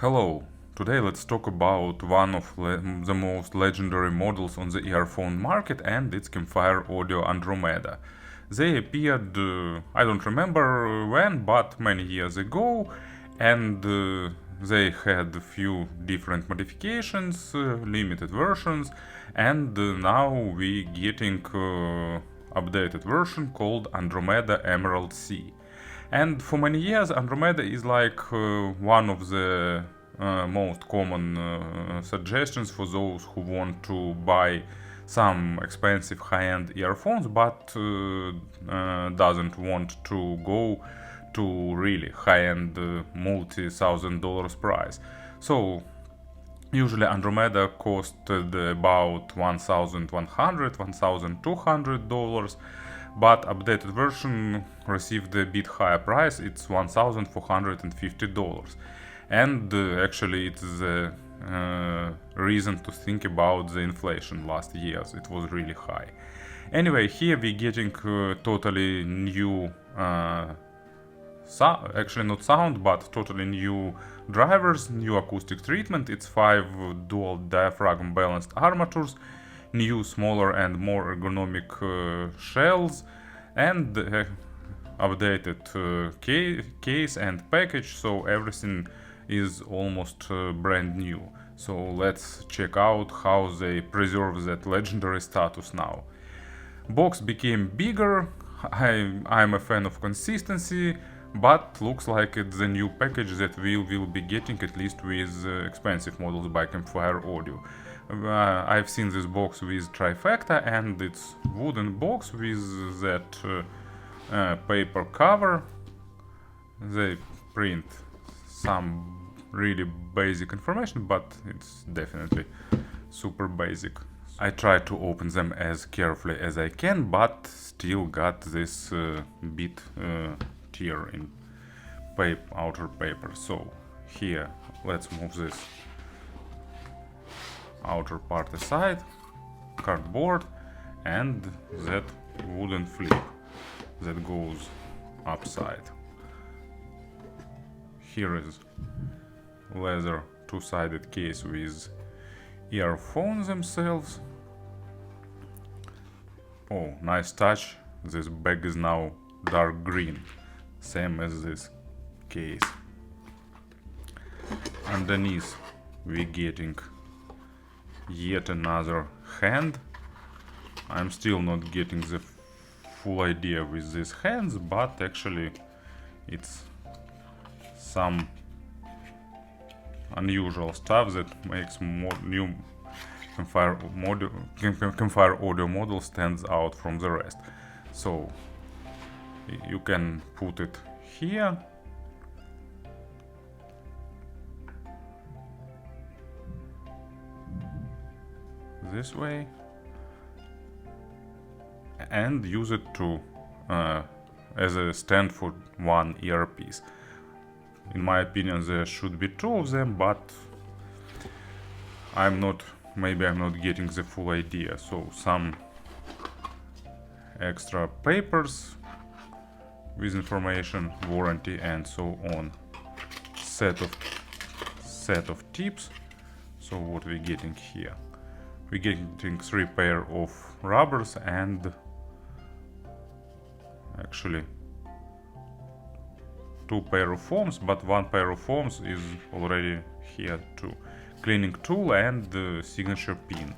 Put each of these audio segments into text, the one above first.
Hello, today let's talk about one of the most legendary models on the earphone market, and it's Campfire Audio Andromeda. They appeared, I don't remember when, but many years ago, and they had a few different modifications, limited versions, and now we getting updated version called Andromeda Emerald C. And for many years, Andromeda is like one of the most common suggestions for those who want to buy some expensive high-end earphones, but doesn't want to go to really high-end multi-thousand dollars price. So usually Andromeda costed about $1,200 but updated version received a bit higher price. It's $1,450, and actually it's the reason to think about the inflation last years. It was really high. Anyway, here we're getting totally new actually not sound, but totally new drivers, new acoustic treatment. It's 5 dual diaphragm balanced armatures, new smaller and more ergonomic shells, and updated case and package, so everything is almost brand new. So let's check out how they preserve that legendary status now. Box became bigger. I'm a fan of consistency, but looks like it's the new package that we will be getting, at least with expensive models by Campfire Audio. I've seen this box with trifecta, and it's wooden box with that paper cover. They print some really basic information, but it's definitely super basic. I try to open them as carefully as I can, but still got this bit tear in outer paper. So here, let's move this outer part aside, cardboard, and that wooden flip that goes upside. Here is leather two-sided case with earphones themselves. Oh, nice touch. This bag is now dark green, same as this case. Underneath we're getting yet another hand. I'm still not getting the full idea with these hands, but actually it's some unusual stuff that makes new Campfire Audio model stands out from the rest. So you can put it here, this way, and use it to as a stand for one earpiece. In my opinion, there should be two of them, but maybe I'm not getting the full idea. So some extra papers with information, warranty, and so on. Set of tips. So what we're getting here? We're getting 3 pair of rubbers and actually 2 pair of foams, but 1 pair of foams is already here too. Cleaning tool and the signature pin.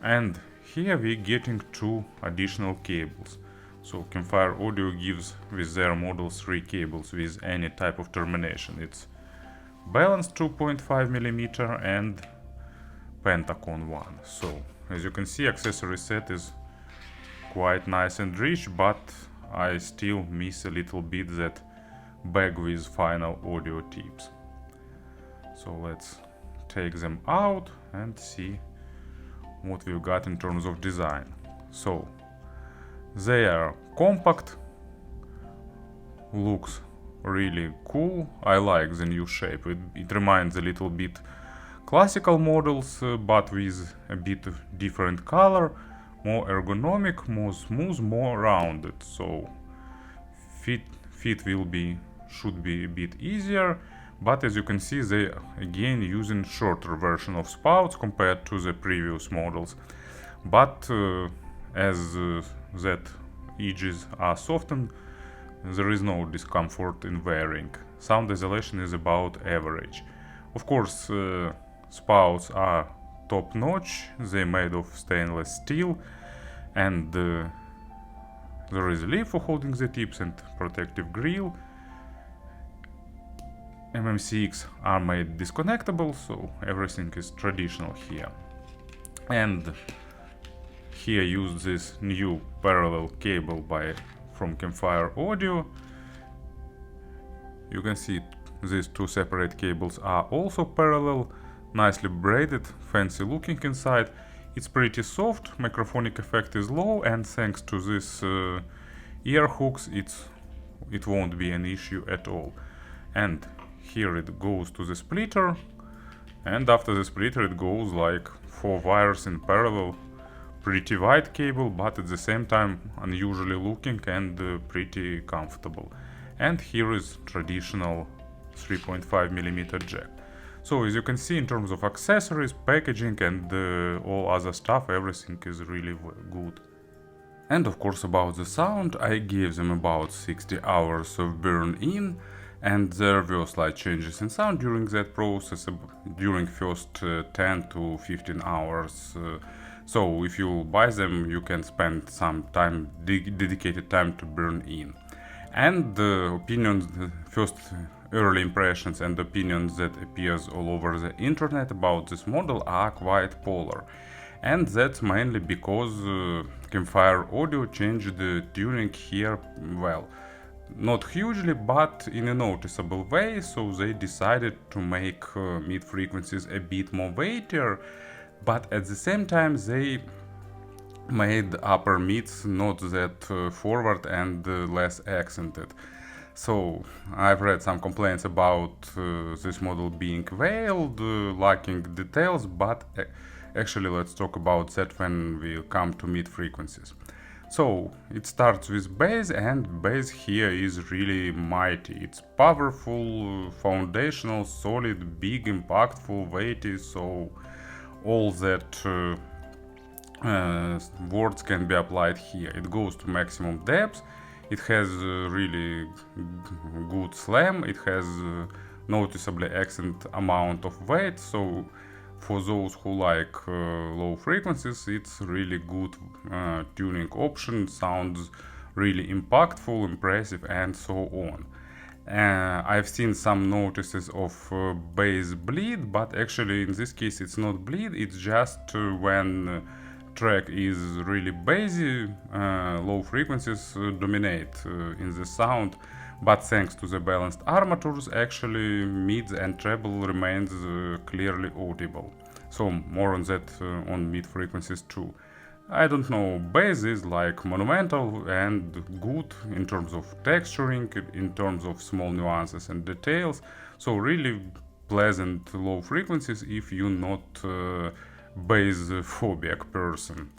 And here we're getting 2 additional cables. So Campfire Audio gives with their model 3 cables with any type of termination. It's balanced 2.5mm and Pentacon 1. So as you can see, accessory set is quite nice and rich, but I still miss a little bit that bag with final audio tips. So let's take them out and see what we've got in terms of design. So they are compact, looks really cool. I like the new shape. It reminds a little bit classical models, but with a bit of different color, more ergonomic, more smooth, more rounded. So fit should be a bit easier, but as you can see, they again using shorter version of spouts compared to the previous models. But as that edges are softened, there is no discomfort in wearing. Sound isolation is about average. Of course, spouts are top notch, they're made of stainless steel, and there is a lip for holding the tips and protective grill. MMCX are made disconnectable, so everything is traditional here. And here use this new parallel cable from Campfire Audio. You can see these two separate cables are also parallel, nicely braided, fancy looking inside. It's pretty soft, microphonic effect is low, and thanks to these ear hooks it won't be an issue at all. And here it goes to the splitter, and after the splitter it goes like 4 wires in parallel. Pretty wide cable, but at the same time unusually looking and pretty comfortable. And here is traditional 3.5mm jack. So as you can see, in terms of accessories, packaging and all other stuff, everything is really good. And of course about the sound, I gave them about 60 hours of burn-in, and there were slight changes in sound during that process, during first 10 to 15 hours. So if you buy them, you can spend some time, dedicated time to burn in. And the opinions, first early impressions and opinions that appears all over the internet about this model are quite polar. And that's mainly because Campfire Audio changed the tuning here, well, not hugely, but in a noticeable way, so they decided to make mid frequencies a bit more weightier, but at the same time they made upper mids not that forward and less accented. So I've read some complaints about this model being veiled, lacking details, but actually let's talk about that when we come to mid frequencies. So it starts with bass, and bass here is really mighty. It's powerful, foundational, solid, big, impactful, weighty, so all that words can be applied here. It goes to maximum depth, it has really good slam, it has noticeably accent amount of weight, so for those who like low frequencies, it's really good tuning option, sounds really impactful, impressive, and so on. I've seen some notices of bass bleed, but actually in this case it's not bleed, it's just when track is really bassy, low frequencies dominate in the sound, but thanks to the balanced armatures, actually mids and treble remains clearly audible. So more on that on mid frequencies too. I don't know, bass is like monumental and good in terms of texturing, in terms of small nuances and details, so really pleasant low frequencies if you're not bass phobic person.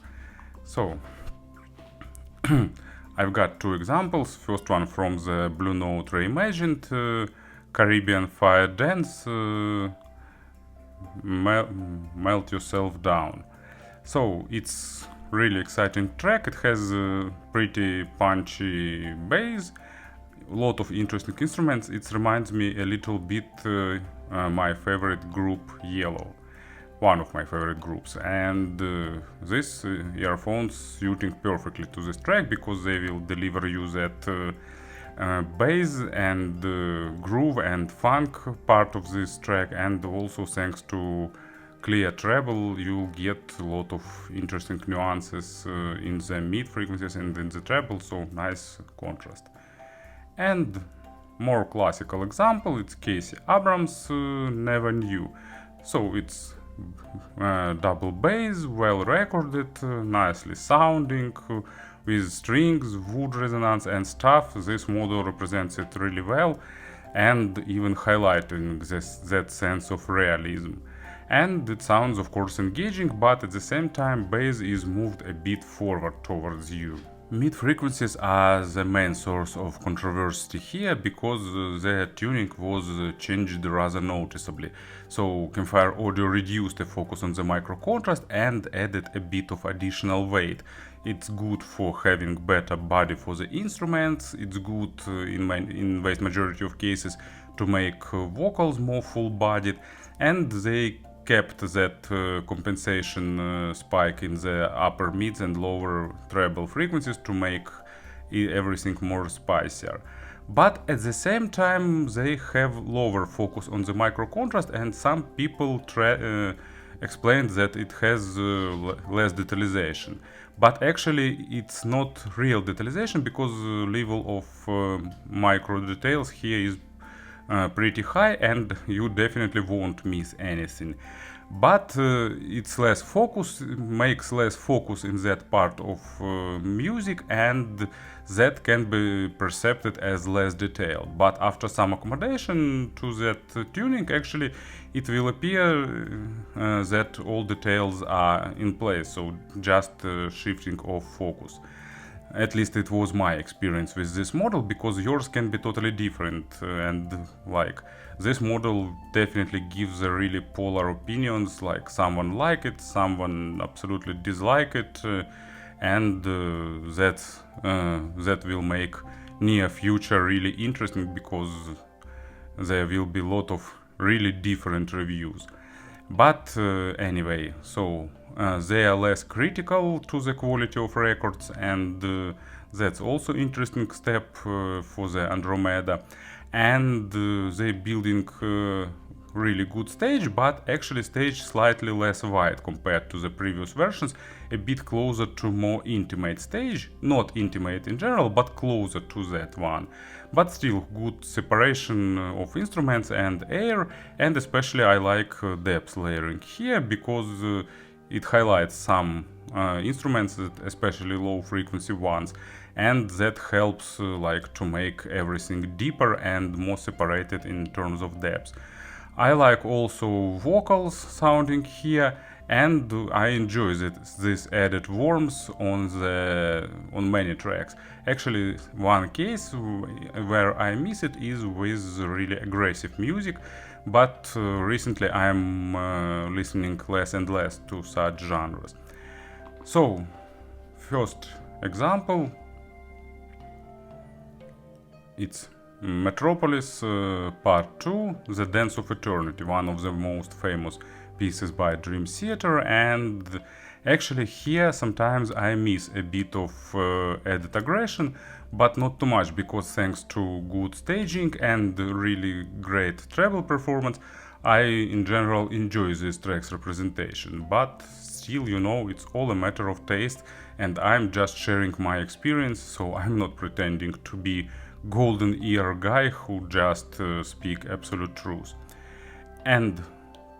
So I've got two examples. First one from the Blue Note Reimagined Caribbean Fire Dance Melt Yourself Down. So it's really exciting track. It has a pretty punchy bass, a lot of interesting instruments. It reminds me a little bit my favorite group Yellow, one of my favorite groups, and this earphones suiting perfectly to this track because they will deliver you that bass and groove and funk part of this track, and also thanks to clear treble you get a lot of interesting nuances in the mid frequencies and in the treble, so nice contrast. And more classical example, it's Casey Abrams Never Knew. So it's double bass, well recorded, nicely sounding, with strings, wood resonance and stuff. This model represents it really well and even highlighting that sense of realism. And it sounds of course engaging, but at the same time bass is moved a bit forward towards you. Mid frequencies are the main source of controversy here because their tuning was changed rather noticeably. So Campfire Audio reduced the focus on the micro contrast and added a bit of additional weight. It's good for having better body for the instruments. It's good in vast majority of cases to make vocals more full-bodied, and they kept that compensation spike in the upper mids and lower treble frequencies to make everything more spicier. But at the same time, they have lower focus on the micro contrast, and some people explained that it has less detalization. But actually, it's not real detalization because the level of micro details here is pretty high, and you definitely won't miss anything. But it's less focus, makes less focus in that part of music, and that can be perceived as less detailed. But after some accommodation to that tuning, actually it will appear that all details are in place, so just shifting of focus. At least it was my experience with this model, because yours can be totally different, and like this model definitely gives a really polar opinions, like someone like it, someone absolutely dislike it, and that will make near future really interesting, because there will be a lot of really different reviews. But anyway, so they are less critical to the quality of records, and that's also interesting step for the Andromeda. And they building really good stage, but actually stage slightly less wide compared to the previous versions, a bit closer to more intimate stage, not intimate in general, but closer to that one. But still good separation of instruments and air, and especially I like depth layering here, because it highlights some instruments, especially low frequency ones, and that helps like to make everything deeper and more separated in terms of depth. I like also vocals sounding here, and I enjoy this added warmth on many tracks. Actually, one case where I miss it is with really aggressive music, but recently I'm listening less and less to such genres. So, first example, it's Metropolis Part 2, The Dance of Eternity, one of the most famous pieces by Dream Theater, and actually here sometimes I miss a bit of added aggression, but not too much, because thanks to good staging and really great treble performance, I in general enjoy this track's representation. But still, you know, it's all a matter of taste, and I'm just sharing my experience, so I'm not pretending to be golden ear guy who just speak absolute truth. And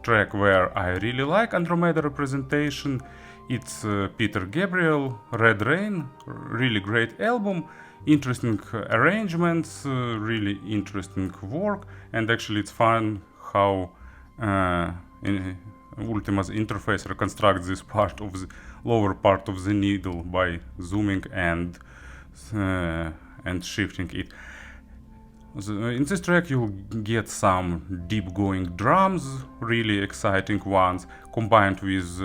track where I really like Andromeda representation, it's Peter Gabriel, Red Rain, really great album, interesting arrangements, really interesting work, and actually it's fun how Ultima's interface reconstructs this part of the lower part of the needle by zooming and shifting it. In this track you'll get some deep going drums, really exciting ones, combined with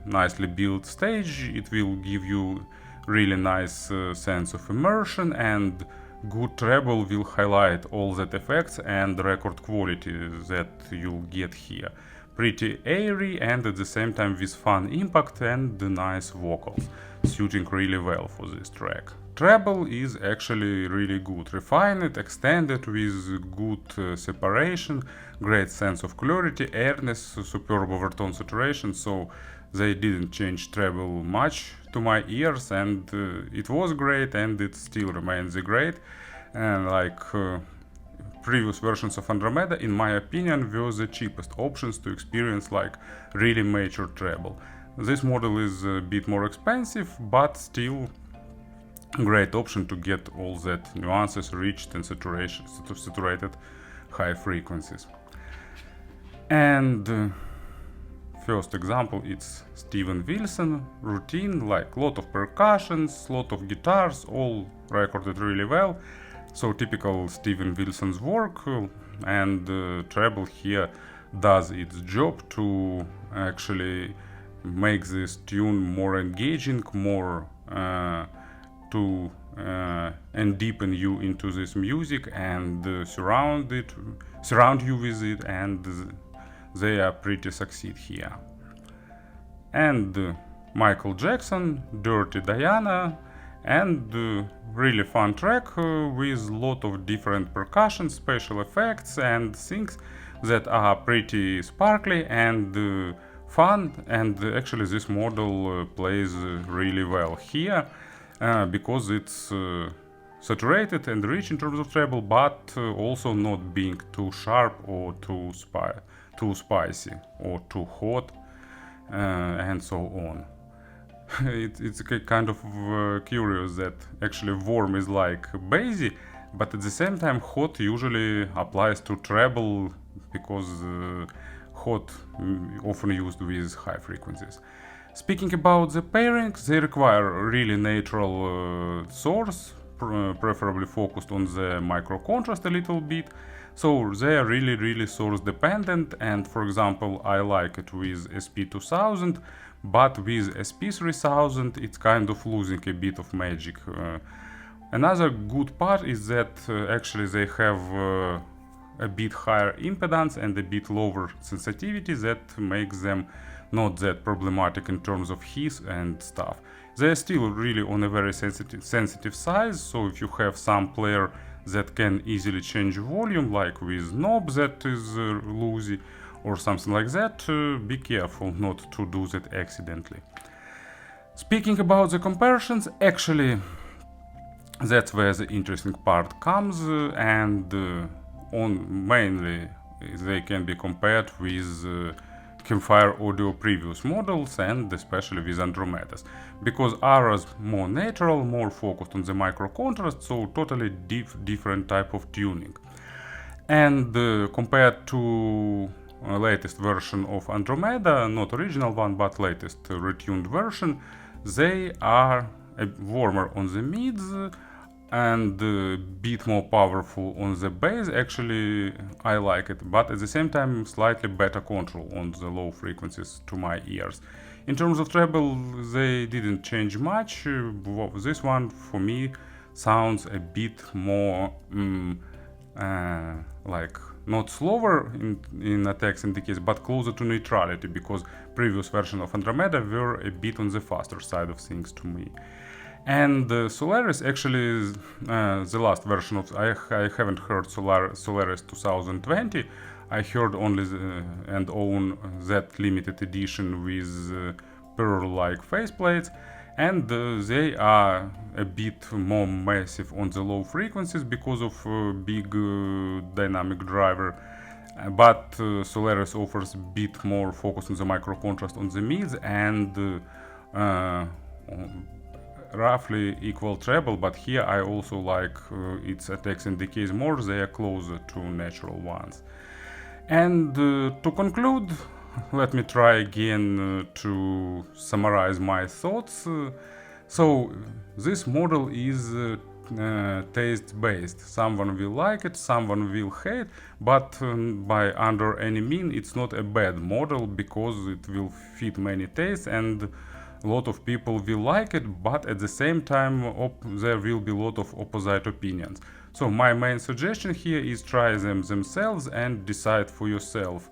nicely built stage. It will give you really nice sense of immersion, and good treble will highlight all that effects and record quality that you'll get here. Pretty airy and at the same time with fun impact and nice vocals, suiting really well for this track. Treble is actually really good, refined, extended with good separation, great sense of clarity, airness, superb overtone saturation, so they didn't change treble much to my ears, and it was great and it still remains great. And like previous versions of Andromeda, in my opinion, were the cheapest options to experience like really mature treble. This model is a bit more expensive, but still great option to get all that nuances reached and saturated high frequencies. And first example, it's Steven Wilson routine, like lot of percussions, lot of guitars, all recorded really well. So typical Steven Wilson's work, and treble here does its job to actually make this tune more engaging, more to and deepen you into this music and surround you with it, and they are pretty succeed here. And Michael Jackson, Dirty Diana, and really fun track with lot of different percussion, special effects and things that are pretty sparkly and fun, and actually this model plays really well here because it's saturated and rich in terms of treble, but also not being too sharp or too spicy or too hot and so on. It's kind of curious that actually warm is like bassy, but at the same time hot usually applies to treble because hot often used with high frequencies. Speaking about the pairings, they require a really natural source, preferably focused on the micro contrast a little bit. So they are really source dependent, and for example I like it with SP2000, but with SP3000 it's kind of losing a bit of magic. Another good part is that actually they have a bit higher impedance and a bit lower sensitivity that makes them not that problematic in terms of hiss and stuff. They're still really on a very sensitive size, so if you have some player that can easily change volume, like with knob that is loosey or something like that, be careful not to do that accidentally. Speaking about the comparisons, actually that's where the interesting part comes, and on mainly they can be compared with Campfire audio previous models and especially with Andromedas, because Ara's more natural, more focused on the micro contrast, so totally different type of tuning. And compared to latest version of Andromeda, not original one but latest retuned version, they are warmer on the mids and a bit more powerful on the bass. Actually I like it, but at the same time slightly better control on the low frequencies to my ears. In terms of treble they didn't change much. This one for me sounds a bit more like not slower in attacks and decays, but closer to neutrality, because previous version of Andromeda were a bit on the faster side of things to me. And Solaris, actually the last version of, I haven't heard Solaris 2020, I heard only and own that limited edition with pearl-like faceplates, and they are a bit more massive on the low frequencies because of big dynamic driver, but Solaris offers a bit more focus on the micro contrast on the mids and roughly equal treble, but here I also like its attacks and decays more, they are closer to natural ones. And to conclude, let me try again to summarize my thoughts. So this model is taste based. Someone will like it, someone will hate, but by under any mean it's not a bad model because it will fit many tastes and a lot of people will like it, but at the same time there will be a lot of opposite opinions. So my main suggestion here is try them themselves and decide for yourself,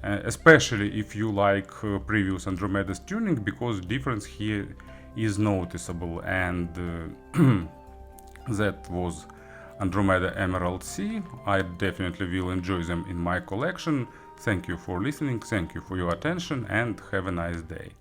especially if you like previous Andromeda's tuning, because difference here is noticeable. And that was Andromeda Emerald C. I definitely will enjoy them in my collection. Thank you for listening, thank you for your attention, and have a nice day.